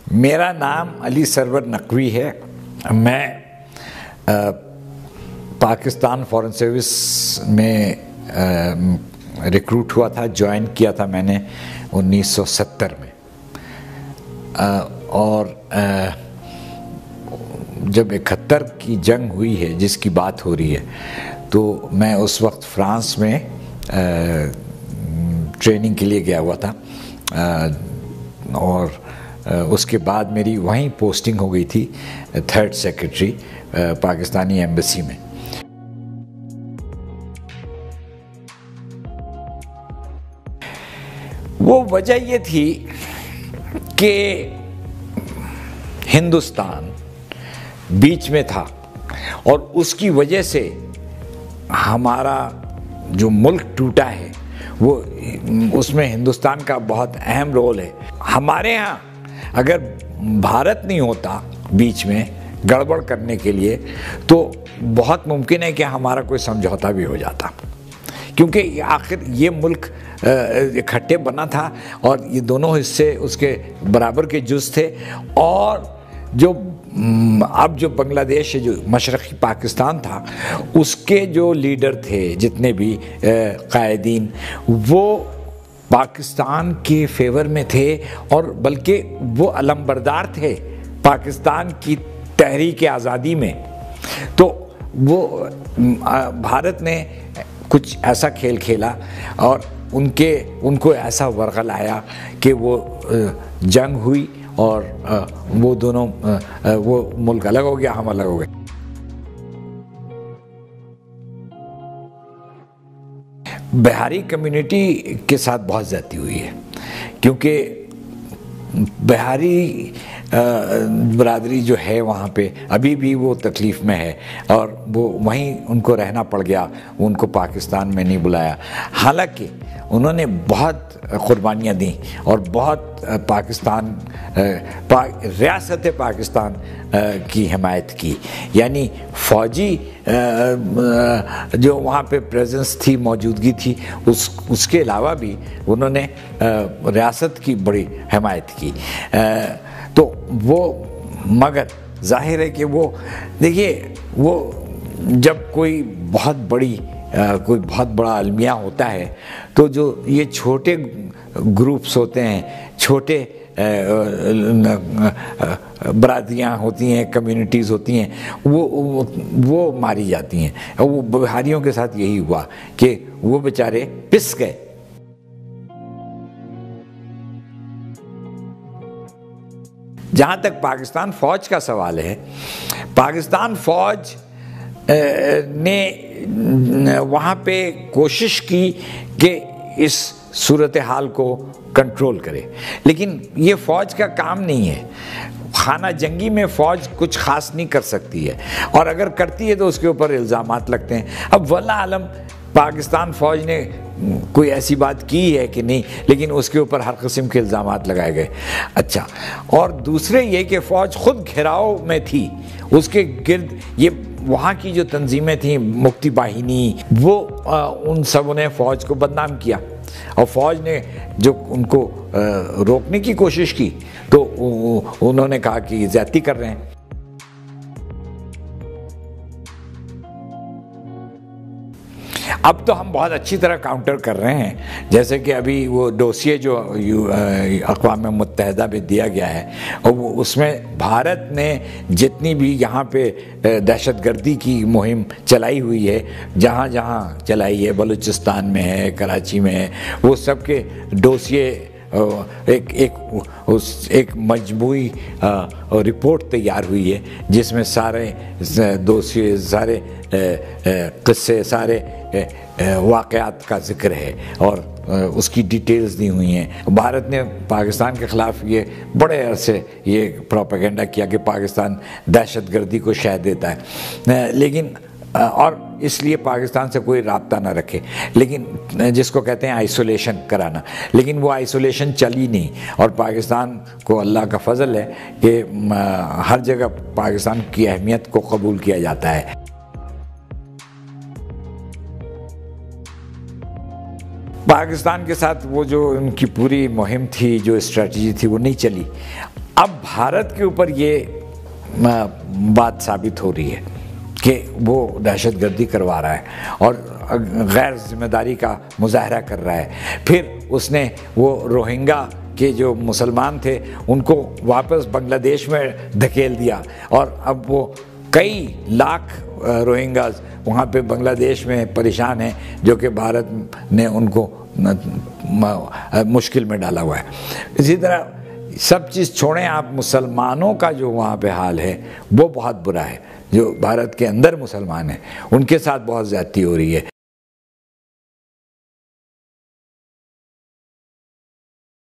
मेरा नाम अली सरवर नकवी है। मैं पाकिस्तान फॉरेन सर्विस में रिक्रूट हुआ था, ज्वाइन किया था मैंने 1970 में। और जब 71 की जंग हुई है जिसकी बात हो रही है, तो मैं उस वक्त फ्रांस में ट्रेनिंग के लिए गया हुआ था। और उसके बाद मेरी वहीं पोस्टिंग हो गई थी 3rd सेक्रेटरी पाकिस्तानी एम्बेसी में। वो वजह ये थी कि हिंदुस्तान बीच में था और उसकी वजह से हमारा जो मुल्क टूटा है वो उसमें हिंदुस्तान का बहुत अहम रोल है। हमारे यहाँ अगर भारत नहीं होता बीच में गड़बड़ करने के लिए, तो बहुत मुमकिन है कि हमारा कोई समझौता भी हो जाता, क्योंकि आखिर ये मुल्क इकट्ठे बना था और ये दोनों हिस्से उसके बराबर के जुज़ थे। और जो अब जो बांग्लादेश है, जो मशरक़ी पाकिस्तान था, उसके जो लीडर थे, जितने भी कायदीन, वो पाकिस्तान के फेवर में थे और बल्कि वो अलमबरदार थे पाकिस्तान की तहरीक आज़ादी में। तो वो भारत ने कुछ ऐसा खेल खेला और उनको ऐसा वरगलाया कि वो जंग हुई और वो दोनों वो मुल्क अलग हो गया, हम अलग हो गए। बिहारी कम्युनिटी के साथ बहुत ज़्यादती हुई है, क्योंकि बिहारी बरादरी जो है वहाँ पे अभी भी वो तकलीफ़ में है और वो वहीं उनको रहना पड़ गया, उनको पाकिस्तान में नहीं बुलाया। हालांकि उन्होंने बहुत कुर्बानियाँ दी और बहुत पाकिस्तान रियासत पाकिस्तान की हिमायत की। यानी फ़ौजी जो वहाँ पे प्रेजेंस थी, मौजूदगी थी, उसके अलावा भी उन्होंने रियासत की बड़ी हिमायत की। तो वो मगर जाहिर है कि वो देखिए, वो जब कोई बहुत बड़ा अलमिया होता है, तो जो ये छोटे ग्रुप्स होते हैं, छोटे बरादरियाँ होती हैं, कम्युनिटीज़ होती हैं, वो मारी जाती हैं। वो बिहारियों के साथ यही हुआ कि वो बेचारे पिस गए। जहाँ तक पाकिस्तान फ़ौज का सवाल है, पाकिस्तान फ़ौज ने वहाँ पे कोशिश की कि इस सूरत हाल को कंट्रोल करे, लेकिन ये फ़ौज का काम नहीं है। खाना जंगी में फ़ौज कुछ ख़ास नहीं कर सकती है, और अगर करती है तो उसके ऊपर इल्ज़ामात लगते हैं। अब वल्ला आलम पाकिस्तान फ़ौज ने कोई ऐसी बात की है कि नहीं, लेकिन उसके ऊपर हर किस्म के इल्ज़ामात लगाए गए। अच्छा, और दूसरे ये कि फ़ौज ख़ुद घेराव में थी, उसके गिर्द ये वहाँ की जो तंजीमें थीं, मुक्ति बाहिनी, वो उन सबों ने फ़ौज को बदनाम किया और फ़ौज ने जो उनको रोकने की कोशिश की तो उन्होंने कहा कि ज़्यादती कर रहे हैं। अब तो हम बहुत अच्छी तरह काउंटर कर रहे हैं, जैसे कि अभी वो डोसिए जो अक़वाम मुत्तहिदा में दिया गया है, और उसमें भारत ने जितनी भी यहाँ पे दहशतगर्दी की मुहिम चलाई हुई है, जहाँ जहाँ चलाई है, बलूचिस्तान में है, कराची में है, वो सब के डोसिए एक मजमूई रिपोर्ट तैयार हुई है, जिसमें सारे डोसिए, सारे किस्से, सारे वाक़यात का ज़िक्र है और उसकी डिटेल्स दी हुई हैं। भारत ने पाकिस्तान के ख़िलाफ़ ये बड़े अरसे ये प्रोपेगेंडा किया कि पाकिस्तान दहशतगर्दी को शह देता है, लेकिन और इसलिए पाकिस्तान से कोई राब्ता ना रखे, लेकिन जिसको कहते हैं आइसोलेशन कराना, लेकिन वो आइसोलेशन चली नहीं। और पाकिस्तान को अल्लाह का फ़ज़ल है कि हर जगह पाकिस्तान की अहमियत को कबूल किया जाता है। पाकिस्तान के साथ वो जो उनकी पूरी मुहिम थी, जो स्ट्रेटजी थी, वो नहीं चली। अब भारत के ऊपर ये बात साबित हो रही है कि वो दहशतगर्दी करवा रहा है और गैर जिम्मेदारी का मुजाहरा कर रहा है। फिर उसने वो रोहिंग्या के जो मुसलमान थे उनको वापस बांग्लादेश में धकेल दिया और अब वो कई लाख रोहिंग्यास वहाँ पे बांग्लादेश में परेशान हैं, जो कि भारत ने उनको मुश्किल में डाला हुआ है। इसी तरह सब चीज़ छोड़ें आप, मुसलमानों का जो वहाँ पे हाल है वो बहुत बुरा है। जो भारत के अंदर मुसलमान हैं उनके साथ बहुत ज़्यादती हो रही है।